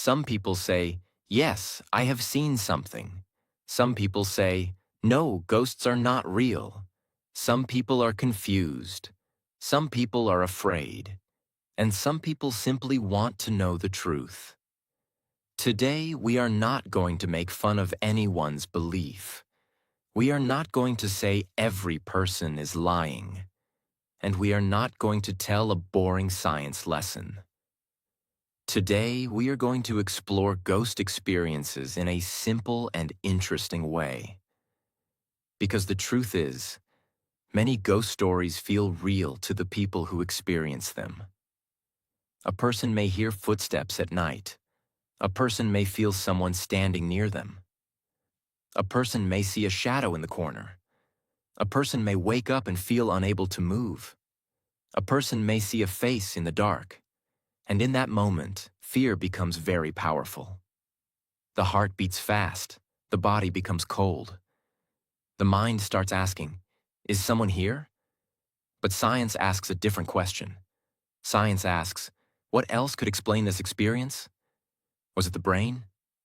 Some people say, "Yes, I have seen something." Some people say, "No, ghosts are not real." Some people are confused. Some people are afraid. And some people simply want to know the truth. Today, we are not going to make fun of anyone's belief. We are not going to say every person is lying. And we are not going to tell a boring science lesson. Today, we are going to explore ghost experiences in a simple and interesting way. Because the truth is, many ghost stories feel real to the people who experience them. A person may hear footsteps at night. A person may feel someone standing near them. A person may see a shadow in the corner. A person may wake up and feel unable to move. A person may see a face in the dark. And in that moment, fear becomes very powerful. The heart beats fast. The body becomes cold. The mind starts asking, "Is someone here?" But science asks a different question. Science asks, what else could explain this experience? Was it the brain?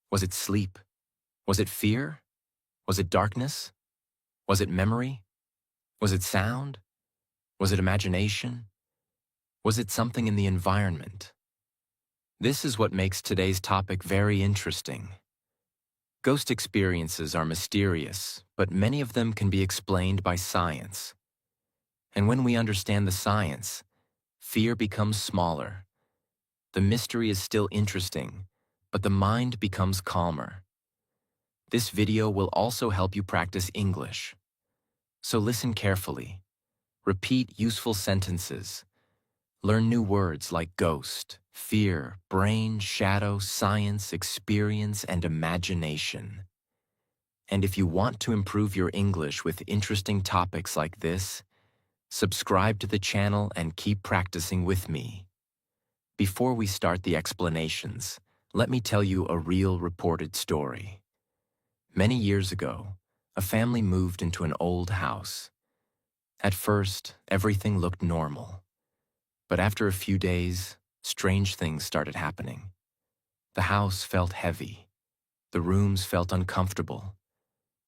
Was it sleep? Was it fear? Was it darkness? Was it memory? Was it sound? Was it imagination? Was it something in the environment? This is what makes today's topic very interesting. Ghost experiences are mysterious, but many of them can be explained by science. And when we understand the science, fear becomes smaller. The mystery is still interesting, but the mind becomes calmer. This video will also help you practice English. So listen carefully. Repeat useful sentences. Learn new words like ghost, fear, brain, shadow, science, experience, and imagination. And if you want to improve your English with interesting topics like this, subscribe to the channel and keep practicing with me. Before we start the explanations, let me tell you a real reported story. Many years ago, a family moved into an old house. At first, everything looked normal. But after a few days, strange things started happening. The house felt heavy. The rooms felt uncomfortable.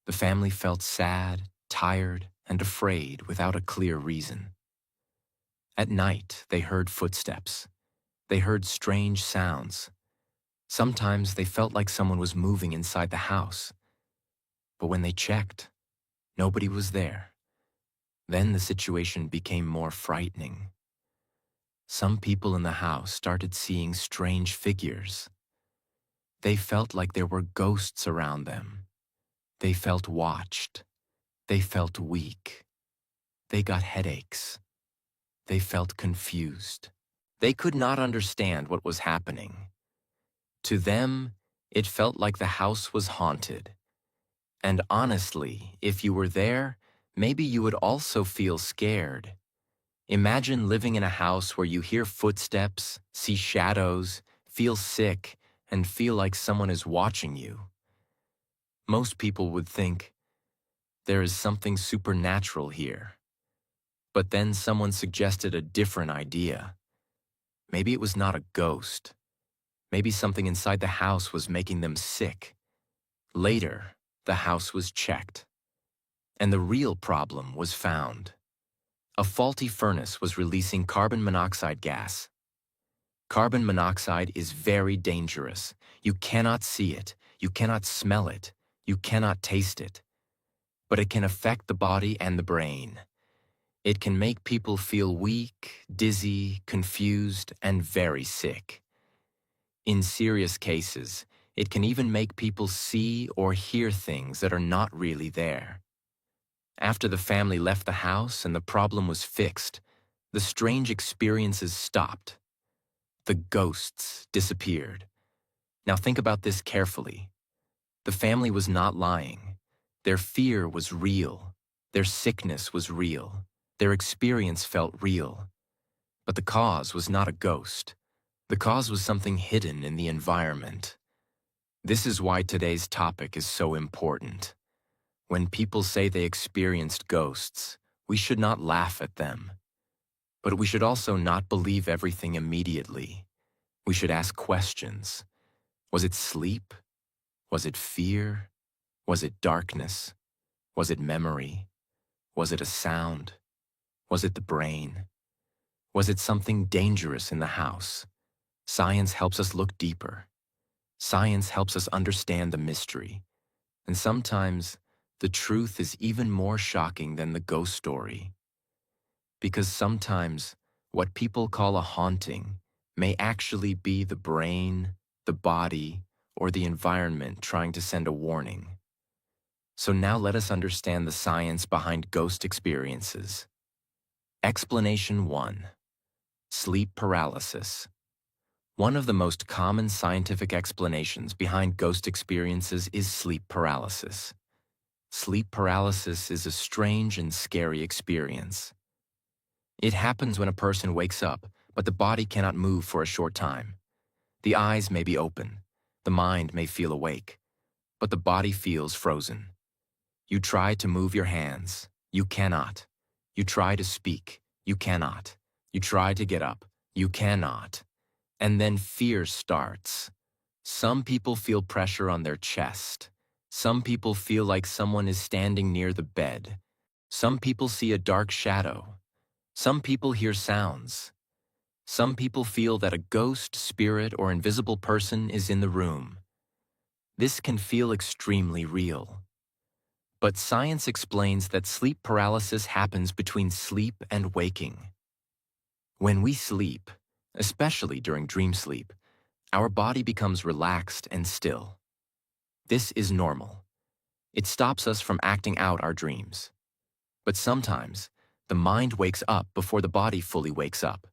The family felt sad, tired, and afraid without a clear reason. At night, they heard footsteps. They heard strange sounds. Sometimes they felt like someone was moving inside the house. But when they checked, nobody was there. Then the situation became more frightening. Some people in the house started seeing strange figures. They felt like there were ghosts around them. They felt watched. They felt weak. They got headaches. They felt confused. They could not understand what was happening. To them, it felt like the house was haunted. And honestly, if you were there, maybe you would also feel scared. Imagine living in a house where you hear footsteps, see shadows, feel sick, and feel like someone is watching you. Most people would think, there is something supernatural here. But then someone suggested a different idea. Maybe it was not a ghost. Maybe something inside the house was making them sick. Later, the house was checked. And the real problem was found. A faulty furnace was releasing carbon monoxide gas. Carbon monoxide is very dangerous. You cannot see it, you cannot smell it, you cannot taste it. But it can affect the body and the brain. It can make people feel weak, dizzy, confused, and very sick. In serious cases, it can even make people see or hear things that are not really there. After the family left the house and the problem was fixed, the strange experiences stopped. The ghosts disappeared. Now think about this carefully. The family was not lying. Their fear was real. Their sickness was real. Their experience felt real. But the cause was not a ghost. The cause was something hidden in the environment. This is why today's topic is so important. When people say they experienced ghosts, we should not laugh at them. But we should also not believe everything immediately. We should ask questions. Was it sleep? Was it fear? Was it darkness? Was it memory? Was it a sound? Was it the brain? Was it something dangerous in the house? Science helps us look deeper. Science helps us understand the mystery. And sometimes, the truth is even more shocking than the ghost story. Because sometimes, what people call a haunting may actually be the brain, the body, or the environment trying to send a warning. So now let us understand the science behind ghost experiences. Explanation 1. Sleep paralysis. One of the most common scientific explanations behind ghost experiences is sleep paralysis. Sleep paralysis is a strange and scary experience. It happens when a person wakes up, but the body cannot move for a short time. The eyes may be open, the mind may feel awake, but the body feels frozen. You try to move your hands, you cannot. You try to speak, you cannot. You try to get up, you cannot. And then fear starts. Some people feel pressure on their chest. Some people feel like someone is standing near the bed. Some people see a dark shadow. Some people hear sounds. Some people feel that a ghost, spirit, or invisible person is in the room. This can feel extremely real. But science explains that sleep paralysis happens between sleep and waking. When we sleep, especially during dream sleep, our body becomes relaxed and still. This is normal. It stops us from acting out our dreams. But sometimes, the mind wakes up before the body fully wakes up.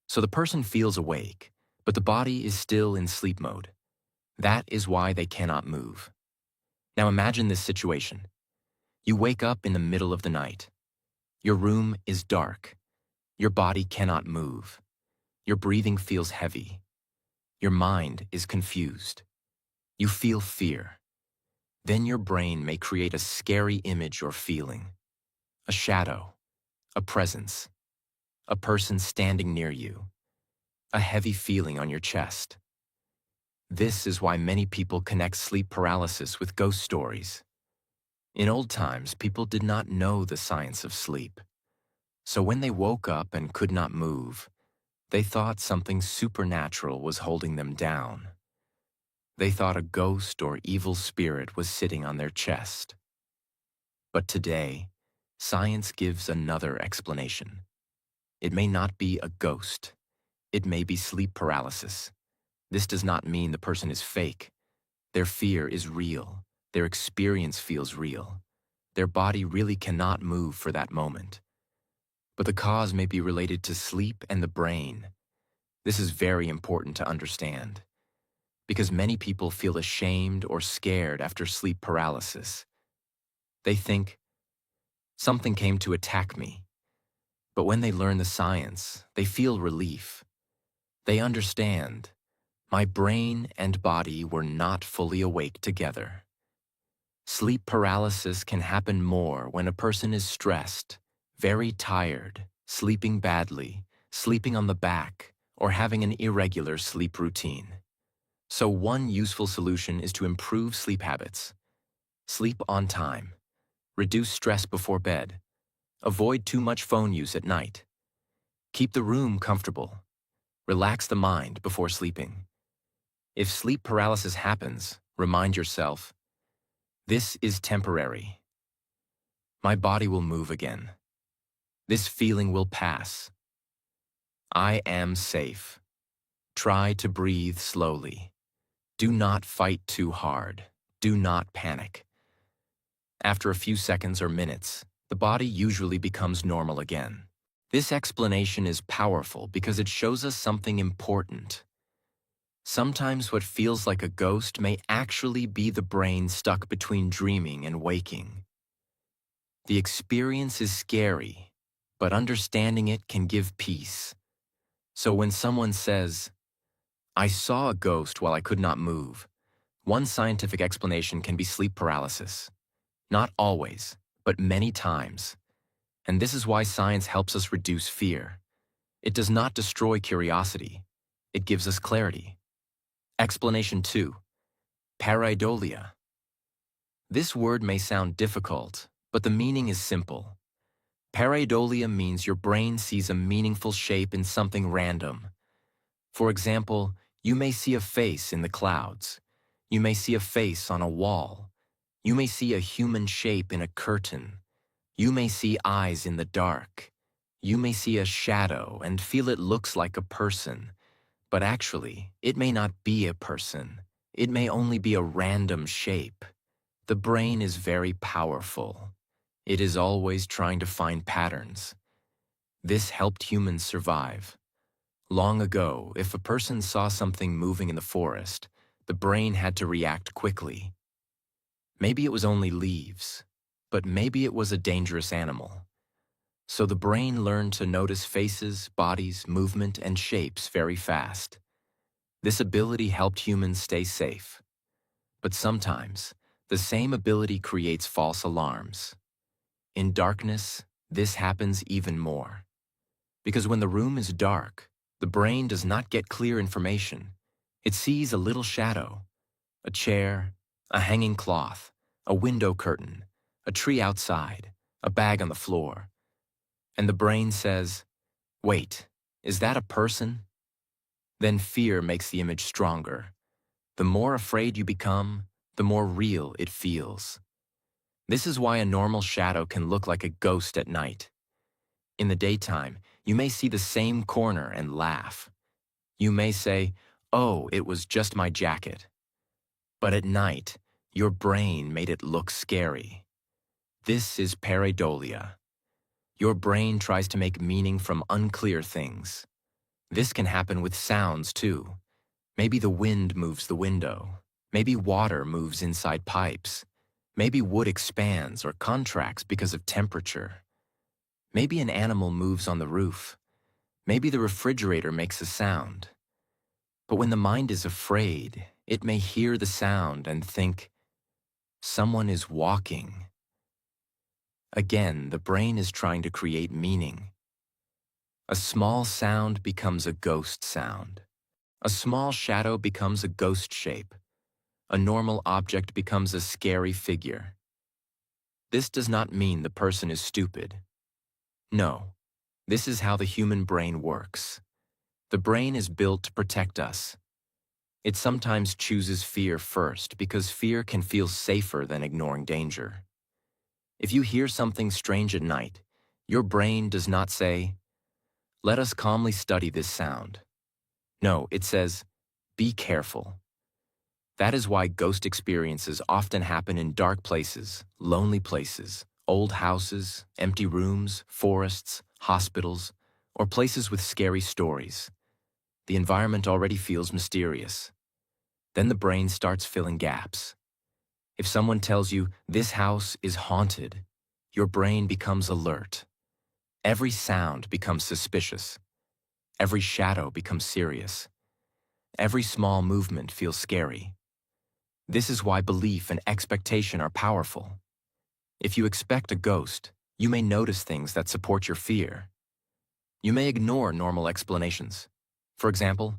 So the person feels awake, but the body is still in sleep mode. That is why they cannot move. Now imagine this situation. You wake up in the middle of the night. Your room is dark. Your body cannot move. Your breathing feels heavy. Your mind is confused. You feel fear. Then your brain may create a scary image or feeling. A shadow, a presence, a person standing near you, a heavy feeling on your chest. This is why many people connect sleep paralysis with ghost stories. In old times, people did not know the science of sleep. So when they woke up and could not move, they thought something supernatural was holding them down. They thought a ghost or evil spirit was sitting on their chest. But today, science gives another explanation. It may not be a ghost. It may be sleep paralysis. This does not mean the person is fake. Their fear is real. Their experience feels real. Their body really cannot move for that moment. But the cause may be related to sleep and the brain. This is very important to understand, because many people feel ashamed or scared after sleep paralysis. They think, something came to attack me. But when they learn the science, they feel relief. They understand, my brain and body were not fully awake together. Sleep paralysis can happen more when a person is stressed, very tired, sleeping badly, sleeping on the back, or having an irregular sleep routine. So one useful solution is to improve sleep habits. Sleep on time. Reduce stress before bed. Avoid too much phone use at night. Keep the room comfortable. Relax the mind before sleeping. If sleep paralysis happens, remind yourself, this is temporary. My body will move again. This feeling will pass. I am safe. Try to breathe slowly. Do not fight too hard. Do not panic. After a few seconds or minutes, the body usually becomes normal again. This explanation is powerful because it shows us something important. Sometimes what feels like a ghost may actually be the brain stuck between dreaming and waking. The experience is scary, but understanding it can give peace. So when someone says, I saw a ghost while I could not move, one scientific explanation can be sleep paralysis. Not always, but many times. And this is why science helps us reduce fear. It does not destroy curiosity. It gives us clarity. Explanation 2. Pareidolia. This word may sound difficult, but the meaning is simple. Pareidolia means your brain sees a meaningful shape in something random. For example, you may see a face in the clouds. You may see a face on a wall. You may see a human shape in a curtain. You may see eyes in the dark. You may see a shadow and feel it looks like a person, but actually, it may not be a person. It may only be a random shape. The brain is very powerful. It is always trying to find patterns. This helped humans survive. Long ago, if a person saw something moving in the forest, the brain had to react quickly. Maybe it was only leaves, but maybe it was a dangerous animal. So the brain learned to notice faces, bodies, movement, and shapes very fast. This ability helped humans stay safe. But sometimes, the same ability creates false alarms. In darkness, this happens even more. Because when the room is dark, the brain does not get clear information. It sees a little shadow, a chair, a hanging cloth, a window curtain, a tree outside, a bag on the floor. And the brain says, "Wait, is that a person?" Then fear makes the image stronger. The more afraid you become, the more real it feels. This is why a normal shadow can look like a ghost at night. In the daytime, you may see the same corner and laugh. You may say, "Oh, it was just my jacket." But at night, your brain made it look scary. This is pareidolia. Your brain tries to make meaning from unclear things. This can happen with sounds too. Maybe the wind moves the window. Maybe water moves inside pipes. Maybe wood expands or contracts because of temperature. Maybe an animal moves on the roof. Maybe the refrigerator makes a sound. But when the mind is afraid, it may hear the sound and think, "Someone is walking." Again, the brain is trying to create meaning. A small sound becomes a ghost sound. A small shadow becomes a ghost shape. A normal object becomes a scary figure. This does not mean the person is stupid. No, this is how the human brain works. The brain is built to protect us. It sometimes chooses fear first because fear can feel safer than ignoring danger. If you hear something strange at night, your brain does not say, "Let us calmly study this sound." No, it says, "Be careful." That is why ghost experiences often happen in dark places, lonely places, old houses, empty rooms, forests, hospitals, or places with scary stories. The environment already feels mysterious. Then the brain starts filling gaps. If someone tells you this house is haunted, your brain becomes alert. Every sound becomes suspicious. Every shadow becomes serious. Every small movement feels scary. This is why belief and expectation are powerful. If you expect a ghost, you may notice things that support your fear. You may ignore normal explanations. For example,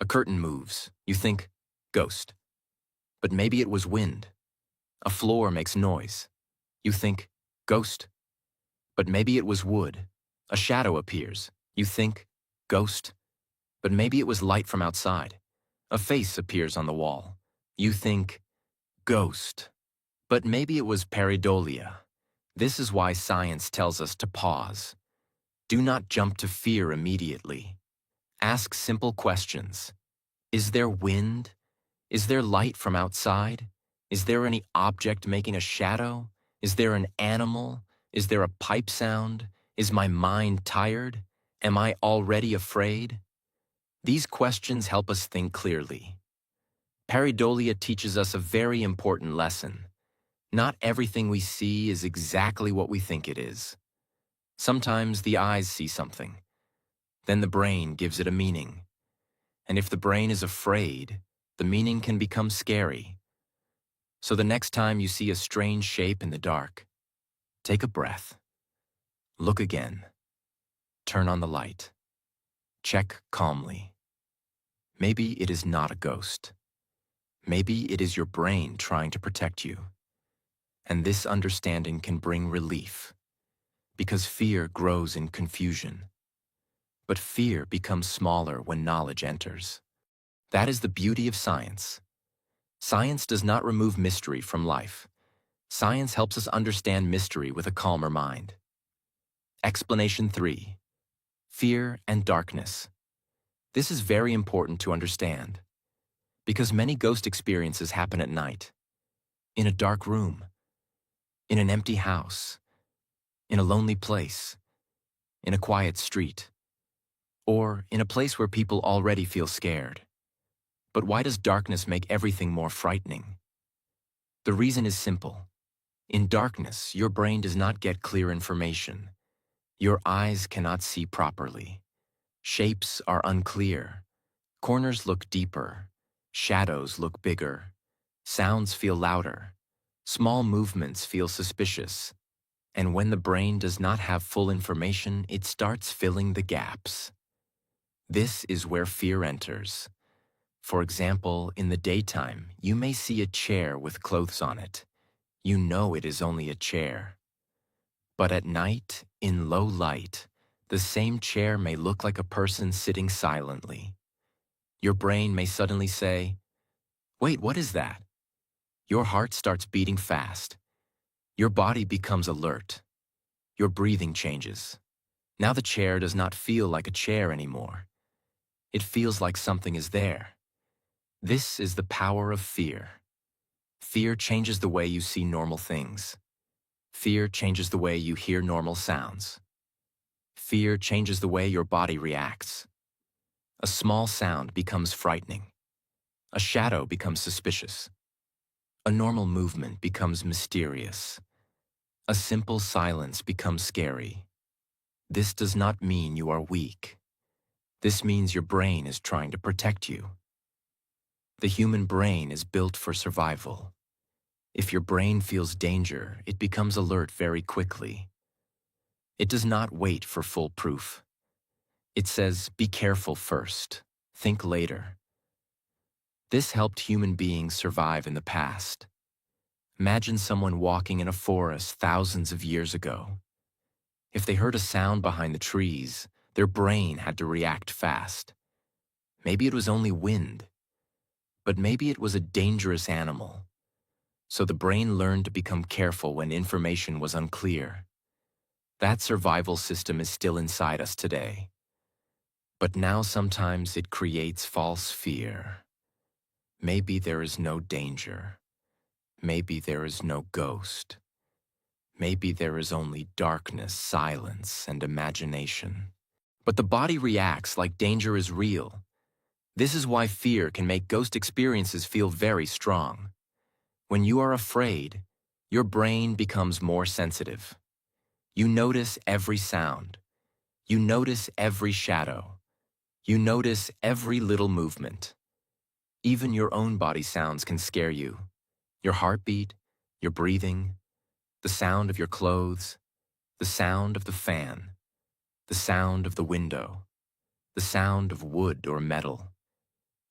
a curtain moves. You think, "Ghost." But maybe it was wind. A floor makes noise. You think, "Ghost." But maybe it was wood. A shadow appears. You think, "Ghost." But maybe it was light from outside. A face appears on the wall. You think, "Ghost." But maybe it was pareidolia. This is why science tells us to pause. Do not jump to fear immediately. Ask simple questions. Is there wind? Is there light from outside? Is there any object making a shadow? Is there an animal? Is there a pipe sound? Is my mind tired? Am I already afraid? These questions help us think clearly. Pareidolia teaches us a very important lesson. Not everything we see is exactly what we think it is. Sometimes the eyes see something. Then the brain gives it a meaning. And if the brain is afraid, the meaning can become scary. So the next time you see a strange shape in the dark, take a breath. Look again. Turn on the light. Check calmly. Maybe it is not a ghost. Maybe it is your brain trying to protect you. And this understanding can bring relief, because fear grows in confusion. But fear becomes smaller when knowledge enters. That is the beauty of science. Science does not remove mystery from life. Science helps us understand mystery with a calmer mind. Explanation 3. Fear and darkness. This is very important to understand, because many ghost experiences happen at night, in a dark room, in an empty house, in a lonely place, in a quiet street, or in a place where people already feel scared. But why does darkness make everything more frightening? The reason is simple. In darkness, your brain does not get clear information. Your eyes cannot see properly. Shapes are unclear. Corners look deeper. Shadows look bigger. Sounds feel louder. Small movements feel suspicious. And when the brain does not have full information, it starts filling the gaps. This is where fear enters. For example, in the daytime, you may see a chair with clothes on it. You know it is only a chair. But at night, in low light, the same chair may look like a person sitting silently. Your brain may suddenly say, "Wait, what is that?" Your heart starts beating fast. Your body becomes alert. Your breathing changes. Now the chair does not feel like a chair anymore. It feels like something is there. This is the power of fear. Fear changes the way you see normal things. Fear changes the way you hear normal sounds. Fear changes the way your body reacts. A small sound becomes frightening. A shadow becomes suspicious. A normal movement becomes mysterious. A simple silence becomes scary. This does not mean you are weak. This means your brain is trying to protect you. The human brain is built for survival. If your brain feels danger, it becomes alert very quickly. It does not wait for full proof. It says, "Be careful first. Think later." This helped human beings survive in the past. Imagine someone walking in a forest thousands of years ago. If they heard a sound behind the trees, their brain had to react fast. Maybe it was only wind, but maybe it was a dangerous animal. So the brain learned to become careful when information was unclear. That survival system is still inside us today. But now sometimes it creates false fear. Maybe there is no danger. Maybe there is no ghost. Maybe there is only darkness, silence, and imagination. But the body reacts like danger is real. This is why fear can make ghost experiences feel very strong. When you are afraid, your brain becomes more sensitive. You notice every sound. You notice every shadow. You notice every little movement. Even your own body sounds can scare you. Your heartbeat, your breathing, the sound of your clothes, the sound of the fan, the sound of the window, the sound of wood or metal.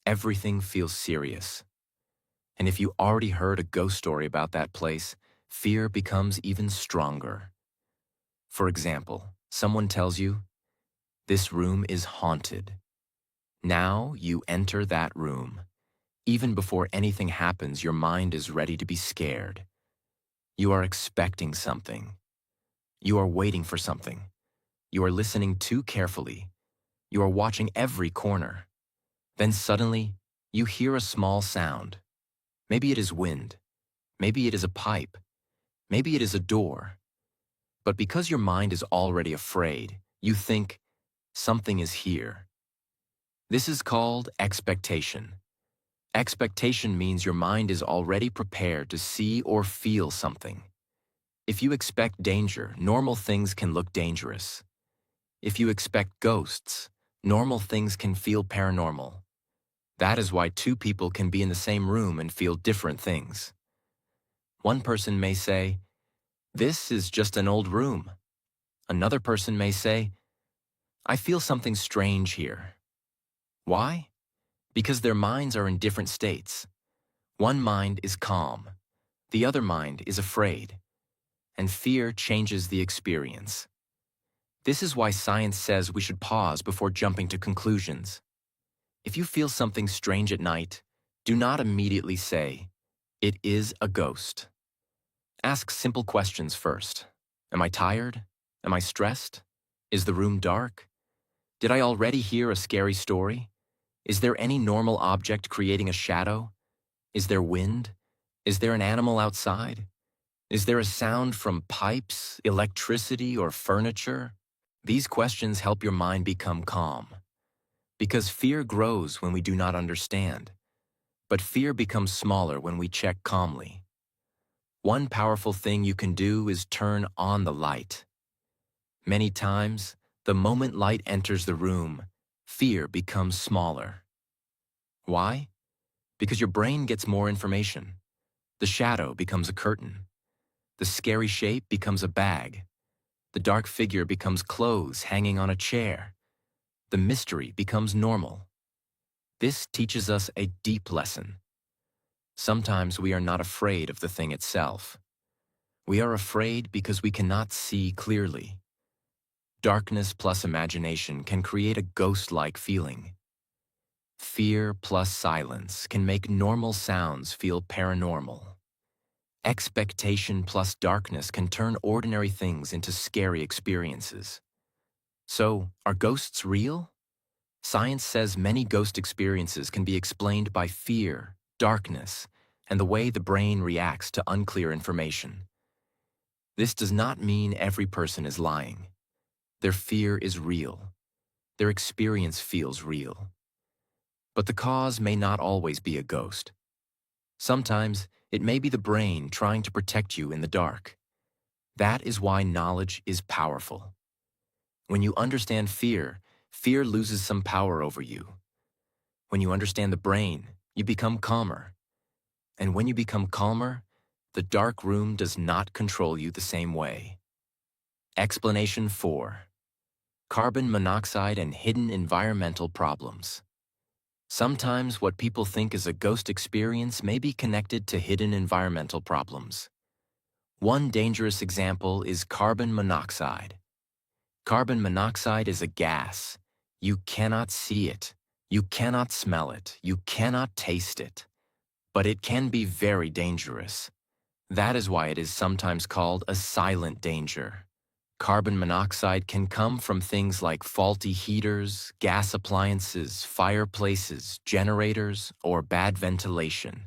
Everything feels serious. And if you already heard a ghost story about that place, fear becomes even stronger. For example, someone tells you, "This room is haunted." Now you enter that room. Even before anything happens, your mind is ready to be scared. You are expecting something. You are waiting for something. You are listening too carefully. You are watching every corner. Then suddenly, you hear a small sound. Maybe it is wind. Maybe it is a pipe. Maybe it is a door. But because your mind is already afraid, you think, something is here. This is called expectation. Expectation means your mind is already prepared to see or feel something. If you expect danger, normal things can look dangerous. If you expect ghosts, normal things can feel paranormal. That is why two people can be in the same room and feel different things. One person may say, "This is just an old room." Another person may say, "I feel something strange here." Why? Because their minds are in different states. One mind is calm, the other mind is afraid, and fear changes the experience. This is why science says we should pause before jumping to conclusions. If you feel something strange at night, do not immediately say, "It is a ghost." Ask simple questions first. Am I tired? Am I stressed? Is the room dark? Did I already hear a scary story? Is there any normal object creating a shadow? Is there wind? Is there an animal outside? Is there a sound from pipes, electricity, or furniture? These questions help your mind become calm. Because fear grows when we do not understand, but fear becomes smaller when we check calmly. One powerful thing you can do is turn on the light. Many times, the moment light enters the room, fear becomes smaller. Why? Because your brain gets more information. The shadow becomes a curtain. The scary shape becomes a bag. The dark figure becomes clothes hanging on a chair. The mystery becomes normal. This teaches us a deep lesson. Sometimes we are not afraid of the thing itself. We are afraid because we cannot see clearly. Darkness plus imagination can create a ghost-like feeling. Fear plus silence can make normal sounds feel paranormal. Expectation plus darkness can turn ordinary things into scary experiences. So, are ghosts real? Science says many ghost experiences can be explained by fear, darkness, and the way the brain reacts to unclear information. This does not mean every person is lying. Their fear is real. Their experience feels real. But the cause may not always be a ghost. Sometimes, it may be the brain trying to protect you in the dark. That is why knowledge is powerful. When you understand fear, fear loses some power over you. When you understand the brain, you become calmer. And when you become calmer, the dark room does not control you the same way. Explanation 4. Carbon monoxide and hidden environmental problems. Sometimes what people think is a ghost experience may be connected to hidden environmental problems. One dangerous example is carbon monoxide. Carbon monoxide is a gas. You cannot see it. You cannot smell it. You cannot taste it. But it can be very dangerous. That is why it is sometimes called a silent danger. Carbon monoxide can come from things like faulty heaters, gas appliances, fireplaces, generators, or bad ventilation.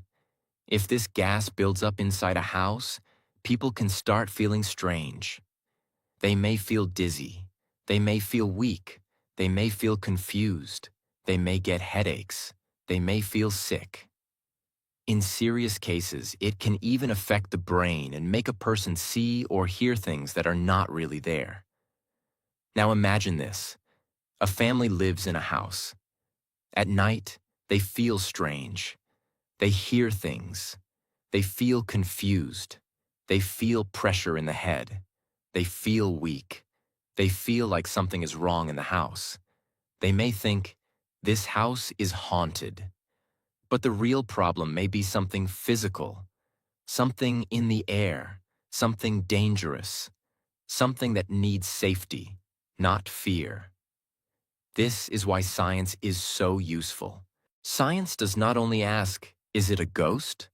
If this gas builds up inside a house, people can start feeling strange. They may feel dizzy. They may feel weak. They may feel confused. They may get headaches. They may feel sick. In serious cases, it can even affect the brain and make a person see or hear things that are not really there. Now imagine this. A family lives in a house. At night, they feel strange. They hear things. They feel confused. They feel pressure in the head. They feel weak. They feel like something is wrong in the house. They may think, "This house is haunted." But the real problem may be something physical, something in the air, something dangerous, something that needs safety, not fear. This is why science is so useful. Science does not only ask, "Is it a ghost?"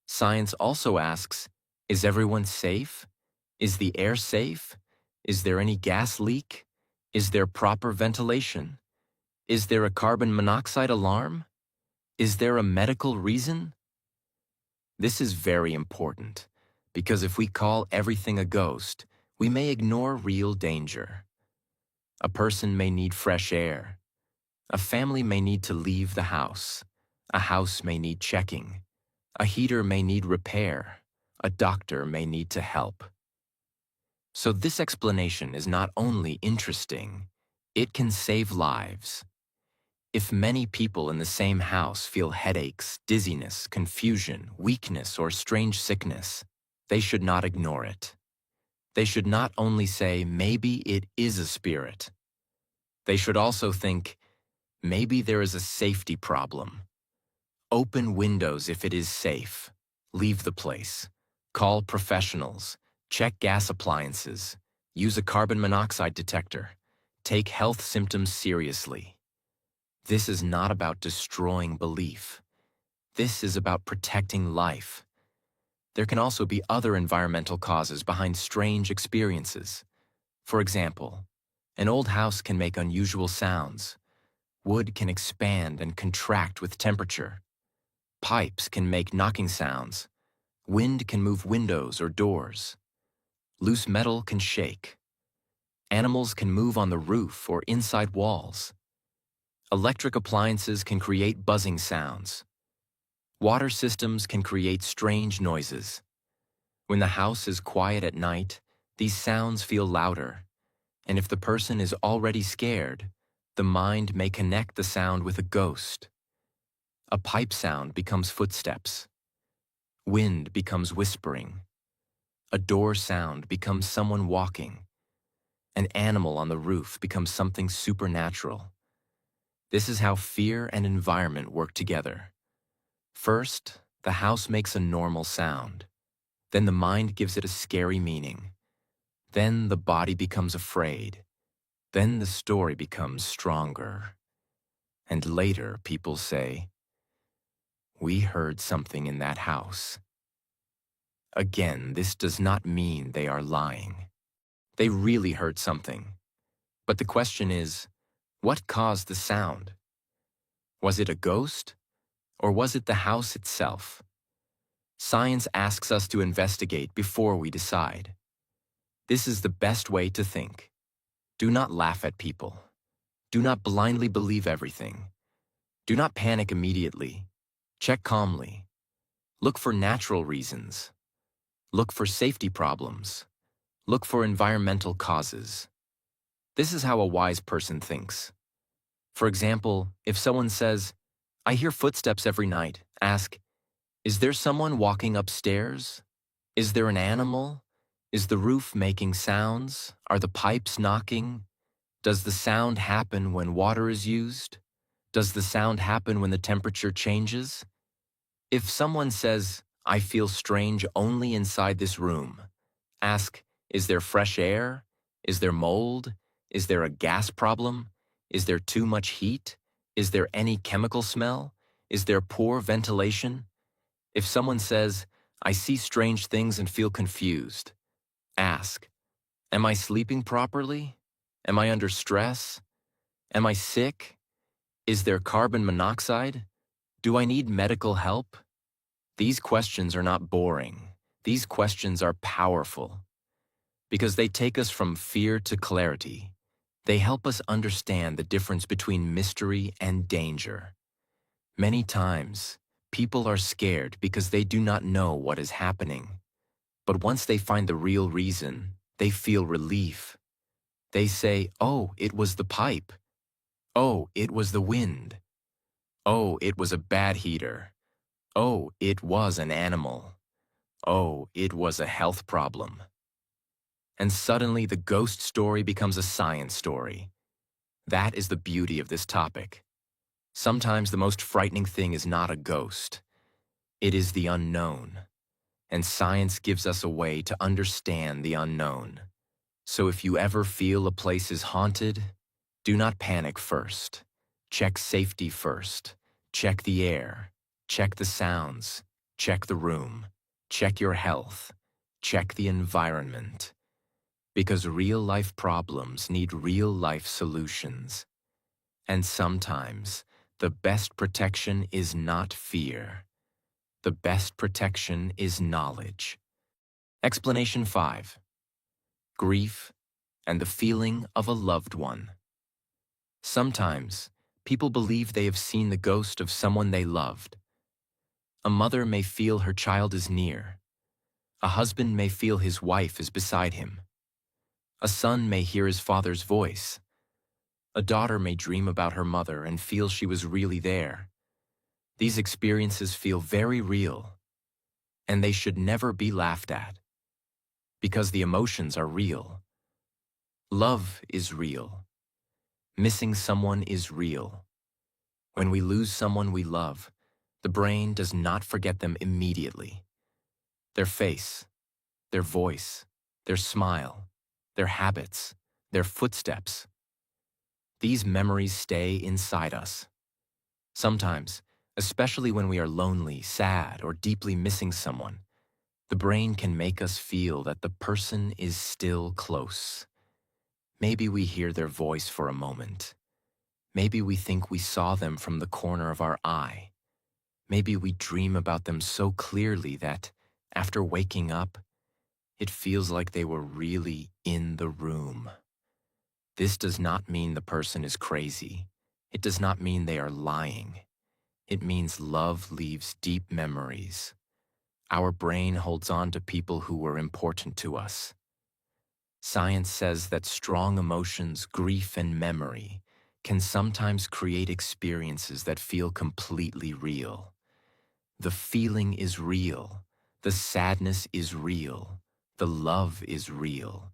Science also asks, "Is everyone safe? Is the air safe? Is there any gas leak? Is there proper ventilation? Is there a carbon monoxide alarm? Is there a medical reason?" This is very important, because if we call everything a ghost, we may ignore real danger. A person may need fresh air. A family may need to leave the house. A house may need checking. A heater may need repair. A doctor may need to help. So this explanation is not only interesting, it can save lives. If many people in the same house feel headaches, dizziness, confusion, weakness, or strange sickness, they should not ignore it. They should not only say, "Maybe it is a spirit." They should also think, Maybe there is a safety problem. Open windows if it is safe. Leave the place. Call professionals. Check gas appliances. Use a carbon monoxide detector. Take health symptoms seriously. This is not about destroying belief. This is about protecting life. There can also be other environmental causes behind strange experiences. For example, an old house can make unusual sounds. Wood can expand and contract with temperature. Pipes can make knocking sounds. Wind can move windows or doors. Loose metal can shake. Animals can move on the roof or inside walls. Electric appliances can create buzzing sounds. Water systems can create strange noises. When the house is quiet at night, these sounds feel louder. And if the person is already scared, the mind may connect the sound with a ghost. A pipe sound becomes footsteps. Wind becomes whispering. A door sound becomes someone walking. An animal on the roof becomes something supernatural. This is how fear and environment work together. First, the house makes a normal sound. Then the mind gives it a scary meaning. Then the body becomes afraid. Then the story becomes stronger. And later people say, "We heard something in that house." Again, this does not mean they are lying. They really heard something. But the question is, what caused the sound? Was it a ghost? Or was it the house itself? Science asks us to investigate before we decide. This is the best way to think. Do not laugh at people. Do not blindly believe everything. Do not panic immediately. Check calmly. Look for natural reasons. Look for safety problems. Look for environmental causes. This is how a wise person thinks. For example, if someone says, "I hear footsteps every night," ask, "Is there someone walking upstairs? Is there an animal? Is the roof making sounds? Are the pipes knocking? Does the sound happen when water is used? Does the sound happen when the temperature changes?" If someone says, "I feel strange only inside this room," ask, "Is there fresh air? Is there mold? Is there a gas problem? Is there too much heat? Is there any chemical smell? Is there poor ventilation?" If someone says, "I see strange things and feel confused," ask, "Am I sleeping properly? Am I under stress? Am I sick? Is there carbon monoxide? Do I need medical help?" These questions are not boring. These questions are powerful because they take us from fear to clarity. They help us understand the difference between mystery and danger. Many times, people are scared because they do not know what is happening. But once they find the real reason, they feel relief. They say, "Oh, it was the pipe. Oh, it was the wind. Oh, it was a bad heater. Oh, it was an animal. Oh, it was a health problem." And suddenly the ghost story becomes a science story. That is the beauty of this topic. Sometimes the most frightening thing is not a ghost. It is the unknown. And science gives us a way to understand the unknown. So if you ever feel a place is haunted, do not panic first. Check safety first. Check the air. Check the sounds. Check the room. Check your health. Check the environment. Because real-life problems need real-life solutions. And sometimes, the best protection is not fear. The best protection is knowledge. Explanation 5. Grief and the feeling of a loved one. Sometimes, people believe they have seen the ghost of someone they loved. A mother may feel her child is near. A husband may feel his wife is beside him. A son may hear his father's voice. A daughter may dream about her mother and feel she was really there. These experiences feel very real, and they should never be laughed at, because the emotions are real. Love is real. Missing someone is real. When we lose someone we love, the brain does not forget them immediately. Their face, their voice, their smile, their habits, their footsteps. These memories stay inside us. Sometimes, especially when we are lonely, sad, or deeply missing someone, the brain can make us feel that the person is still close. Maybe we hear their voice for a moment. Maybe we think we saw them from the corner of our eye. Maybe we dream about them so clearly that, after waking up, it feels like they were really in the room. This does not mean the person is crazy. It does not mean they are lying. It means love leaves deep memories. Our brain holds on to people who were important to us. Science says that strong emotions, grief, and memory can sometimes create experiences that feel completely real. The feeling is real. The sadness is real. The love is real.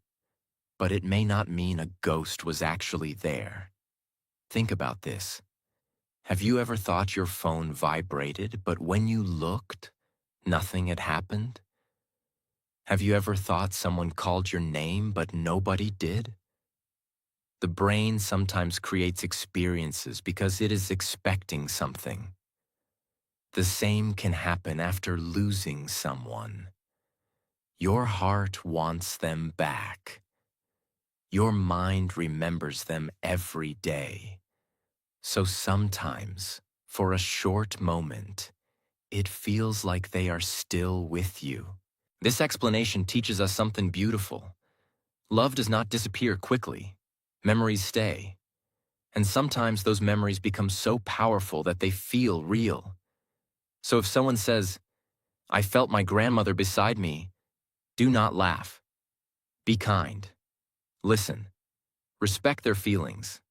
But it may not mean a ghost was actually there. Think about this. Have you ever thought your phone vibrated, but when you looked, nothing had happened? Have you ever thought someone called your name, but nobody did? The brain sometimes creates experiences because it is expecting something. The same can happen after losing someone. Your heart wants them back. Your mind remembers them every day. So sometimes, for a short moment, it feels like they are still with you. This explanation teaches us something beautiful. Love does not disappear quickly. Memories stay. And sometimes those memories become so powerful that they feel real. So if someone says, "I felt my grandmother beside me," do not laugh. Be kind. Listen. Respect their feelings.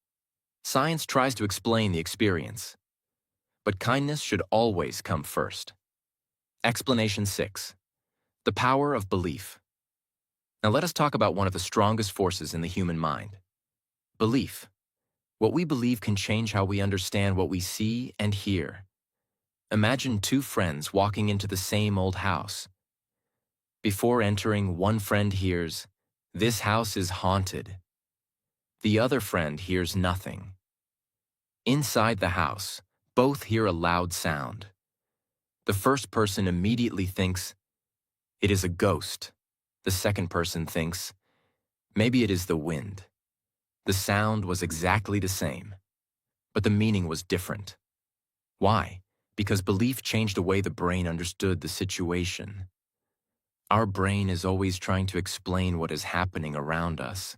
Science tries to explain the experience, but kindness should always come first. Explanation 6. The power of belief. Now let us talk about one of the strongest forces in the human mind. Belief. What we believe can change how we understand what we see and hear. Imagine two friends walking into the same old house. Before entering, one friend hears, "This house is haunted." The other friend hears nothing. Inside the house, both hear a loud sound. The first person immediately thinks, "It is a ghost." The second person thinks, "Maybe it is the wind." The sound was exactly the same, but the meaning was different. Why? Because belief changed the way the brain understood the situation. Our brain is always trying to explain what is happening around us.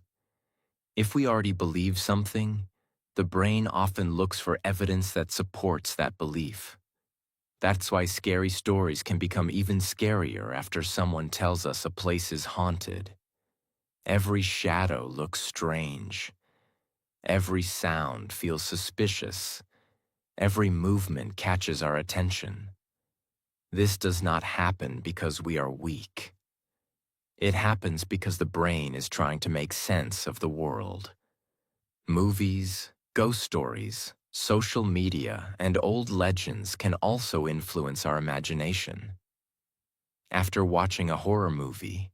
If we already believe something, the brain often looks for evidence that supports that belief. That's why scary stories can become even scarier after someone tells us a place is haunted. Every shadow looks strange. Every sound feels suspicious. Every movement catches our attention. This does not happen because we are weak. It happens because the brain is trying to make sense of the world. Movies, ghost stories, social media, and old legends can also influence our imagination. After watching a horror movie,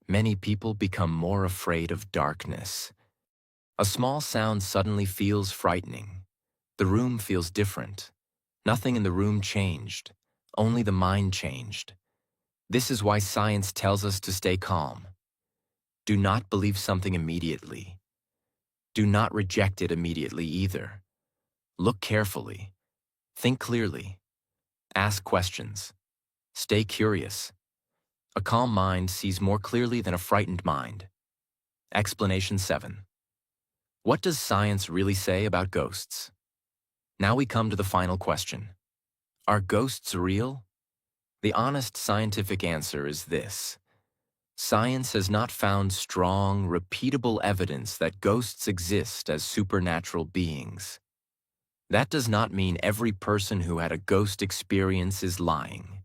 many people become more afraid of darkness. A small sound suddenly feels frightening. The room feels different. Nothing in the room changed. Only the mind changed. This is why science tells us to stay calm. Do not believe something immediately. Do not reject it immediately either. Look carefully. Think clearly. Ask questions. Stay curious. A calm mind sees more clearly than a frightened mind. Explanation 7. What does science really say about ghosts? Now we come to the final question. Are ghosts real? The honest scientific answer is this. Science has not found strong, repeatable evidence that ghosts exist as supernatural beings. That does not mean every person who had a ghost experience is lying.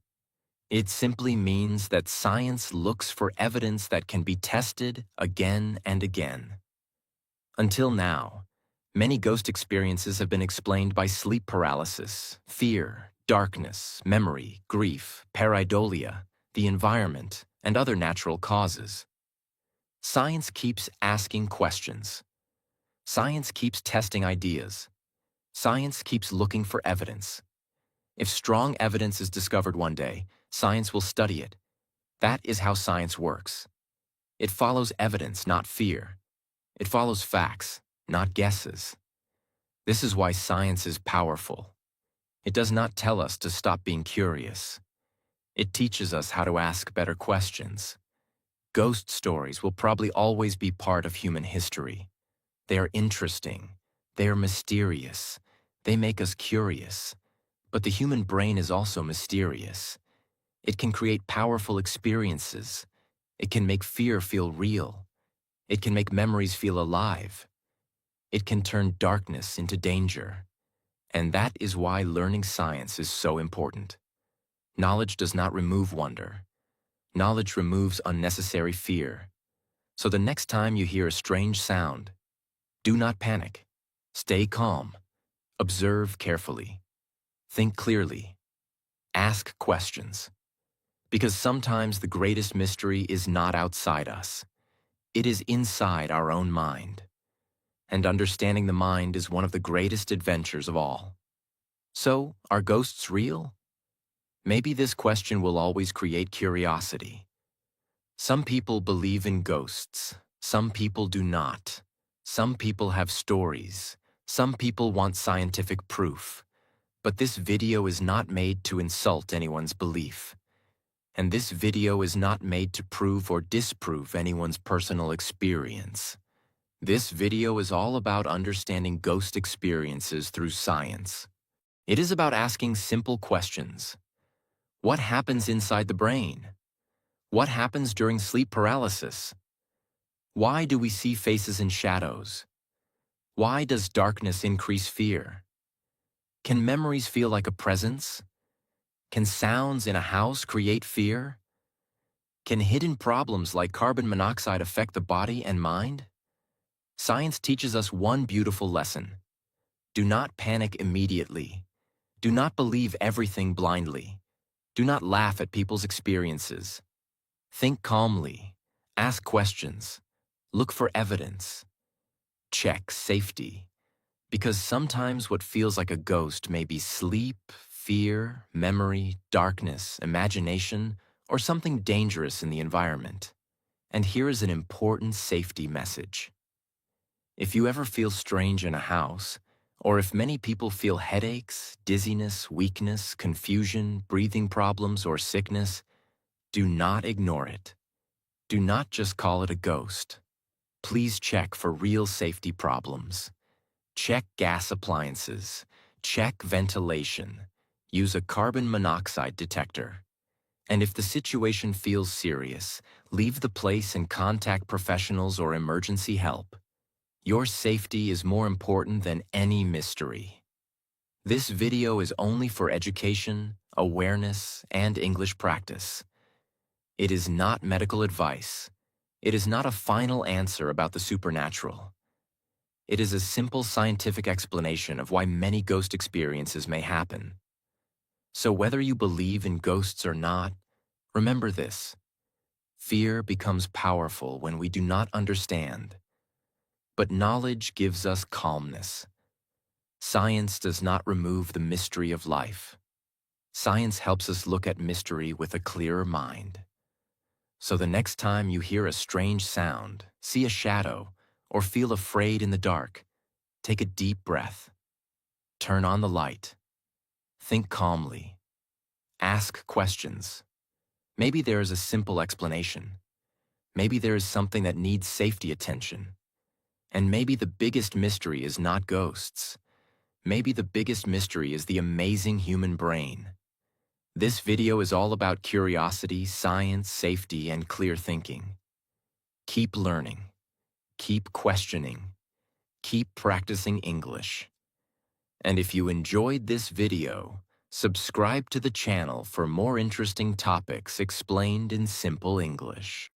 It simply means that science looks for evidence that can be tested again and again. Until now, Many ghost experiences have been explained by sleep paralysis, fear, darkness, memory, grief, pareidolia, the environment, and other natural causes. Science keeps asking questions. Science keeps testing ideas. Science keeps looking for evidence. If strong evidence is discovered one day, science will study it. That is how science works. It follows evidence, not fear. It follows facts, not guesses. This is why science is powerful. It does not tell us to stop being curious. It teaches us how to ask better questions. Ghost stories will probably always be part of human history. They are interesting. They are mysterious. They make us curious. But the human brain is also mysterious. It can create powerful experiences. It can make fear feel real. It can make memories feel alive. It can turn darkness into danger. And that is why learning science is so important. Knowledge does not remove wonder. Knowledge removes unnecessary fear. So the next time you hear a strange sound, do not panic. Stay calm. Observe carefully. Think clearly. Ask questions. Because sometimes the greatest mystery is not outside us. It is inside our own mind. And understanding the mind is one of the greatest adventures of all. So, are ghosts real? Maybe this question will always create curiosity. Some people believe in ghosts. Some people do not. Some people have stories. Some people want scientific proof. But this video is not made to insult anyone's belief. And this video is not made to prove or disprove anyone's personal experience. This video is all about understanding ghost experiences through science. It is about asking simple questions. What happens inside the brain? What happens during sleep paralysis? Why do we see faces and shadows? Why does darkness increase fear? Can memories feel like a presence? Can sounds in a house create fear? Can hidden problems like carbon monoxide affect the body and mind? Science teaches us one beautiful lesson. Do not panic immediately. Do not believe everything blindly. Do not laugh at people's experiences. Think calmly. Ask questions. Look for evidence. Check safety. Because sometimes what feels like a ghost may be sleep, fear, memory, darkness, imagination, or something dangerous in the environment. And here is an important safety message. If you ever feel strange in a house, or if many people feel headaches, dizziness, weakness, confusion, breathing problems, or sickness, do not ignore it. Do not just call it a ghost. Please check for real safety problems. Check gas appliances. Check ventilation. Use a carbon monoxide detector. And if the situation feels serious, leave the place and contact professionals or emergency help. Your safety is more important than any mystery. This video is only for education, awareness, and English practice. It is not medical advice. It is not a final answer about the supernatural. It is a simple scientific explanation of why many ghost experiences may happen. So whether you believe in ghosts or not, remember this. Fear becomes powerful when we do not understand. But knowledge gives us calmness. Science does not remove the mystery of life. Science helps us look at mystery with a clearer mind. So the next time you hear a strange sound, see a shadow, or feel afraid in the dark, take a deep breath. Turn on the light. Think calmly. Ask questions. Maybe there is a simple explanation. Maybe there is something that needs safety attention. And maybe the biggest mystery is not ghosts. Maybe the biggest mystery is the amazing human brain. This video is all about curiosity, science, safety, and clear thinking. Keep learning. Keep questioning. Keep practicing English. And if you enjoyed this video, subscribe to the channel for more interesting topics explained in simple English.